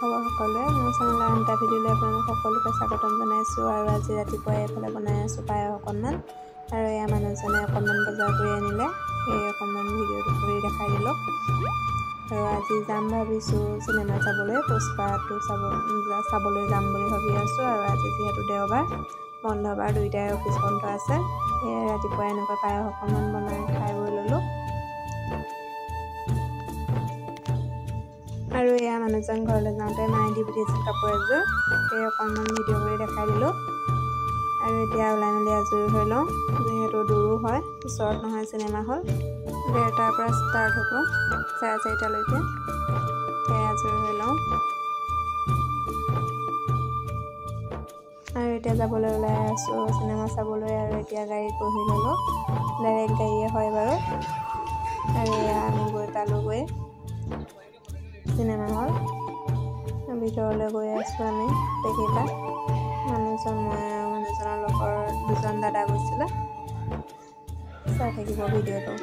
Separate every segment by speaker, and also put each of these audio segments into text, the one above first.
Speaker 1: খবৰ সকলোৱে মোৰ চেনেলৰ আন এটা ভিডিঅ'লৈ আপোনালোক সকলোকে স্বাগতম জনাইছোঁ। আৰু আজি ৰাতিপুৱা এইফালে বনাই আছোঁ পায়স অকণমান, আৰু এয়া মানুহজনে অকণমান বজাৰ কৰি আনিলে, এই অকণমান ভিডিঅ'টো কৰি দেখাই দিলোঁ। আৰু আজি যাম ভাবিছোঁ চিনেমা চাবলৈ, পুষ্পাটো চাবলৈ যাম বুলি ভাবি আছোঁ। আৰু আজি যিহেতু দেওবাৰ, বন্ধ বাৰ, দুইটাই অফিচ বন্ধ আছে, সেয়ে ৰাতিপুৱা এনেকৈ পায়স অকণমান বনাই খাই বৈ ল'লোঁ। আৰু এয়া মানুহজন ঘৰলৈ যাওঁতে মায়ে দি পঠিয়াইছিল কাপোৰ এযোৰ, সেই অকণমান ভিডিঅ' কৰি দেখাই দিলোঁ। আৰু এতিয়া ওলাই মেলি আজৰি হৈ লওঁ, যিহেতু দূৰো হয়, ওচৰত নহয় চিনেমা হল, 1:30ৰ পৰা ষ্টাৰ্ট হ'ব 4:30লৈকে, সেয়া আজৰি হৈ লওঁ। আৰু এতিয়া যাবলৈ ওলাই আছোঁ চিনেমা চাবলৈ, আৰু এতিয়া গাড়ীত বহি ল'লোঁ, ডাইৰেক্ট গাড়ীয়ে হয় বাৰু। আৰু এয়া আমি গৈ পালোঁগৈ চিনেমা হল, ভিতৰলৈ গৈ আছোঁ আমি গোটেইকেইটা, মানুহজন, মই আৰু মানুহজনৰ লগৰ দুজন দাদা গৈছিলে। চাই থাকিব ভিডিঅ'টো।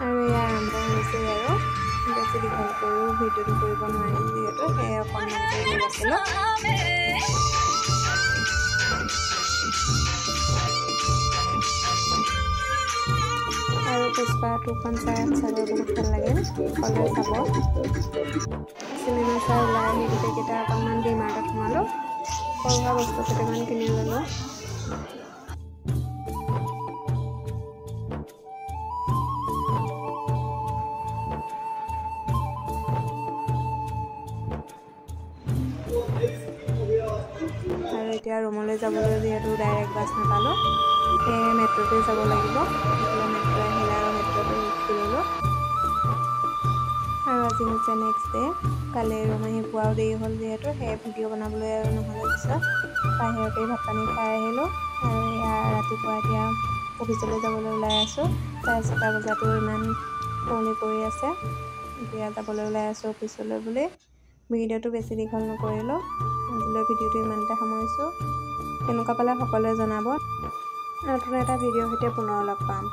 Speaker 1: আৰু এয়া আৰম্ভ হৈছে, আৰু বেছি দীঘল কৰিও ভিডিঅ'টো কৰিব নোৱাৰি যিহেতু, সেয়ে অকণমান কৰি আছিলোঁ। আৰু পুষ্পা 2খন চাই সঁচাকৈ বহুত ভাল লাগে, সকলোৱে চাব। চিনেমা চাই ওলাই আহি গোটেইকেইটা অকণমান ডিমাৰ্টত সোমালোঁ, সৰু সুৰা বস্তু কেইটামান কিনি ল'লোঁ। আৰু এতিয়া ৰুমলৈ যাবলৈ যিহেতু ডাইৰেক্ট বাছ নাপালোঁ, সেয়ে মেট্ৰ'তে যাব লাগিব। সেইফালে মেট্ৰ' আহিলে আৰু মেট্ৰ'তে উঠি ল'লোঁ। আৰু আজি হৈছে নেক্সট ডে', কালি ৰুম আহি পোৱাও দেৰি হ'ল যিহেতু, সেয়ে ভিডিঅ' বনাবলৈ আৰু নহ'লে, পিছত বাহিৰতেই ভাত পানী খাই আহিলোঁ। আৰু এয়া ৰাতিপুৱা এতিয়া অফিচলৈ যাবলৈ ওলাই আছোঁ, 4:30 বজাতো ইমান কুঁৱলী পৰি আছে, এতিয়া যাবলৈ ওলাই আছোঁ অফিচলৈ বুলি। ভিডিঅ'টো বেছি দীঘল নকৰিলোঁ, আজিলৈ ভিডিঅ'টো ইমানতে সামৰিছোঁ। কেনেকুৱা পালে সকলোৱে জনাব। নতুন এটা ভিডিঅ'ৰ সৈতে পুনৰ লগ পাম।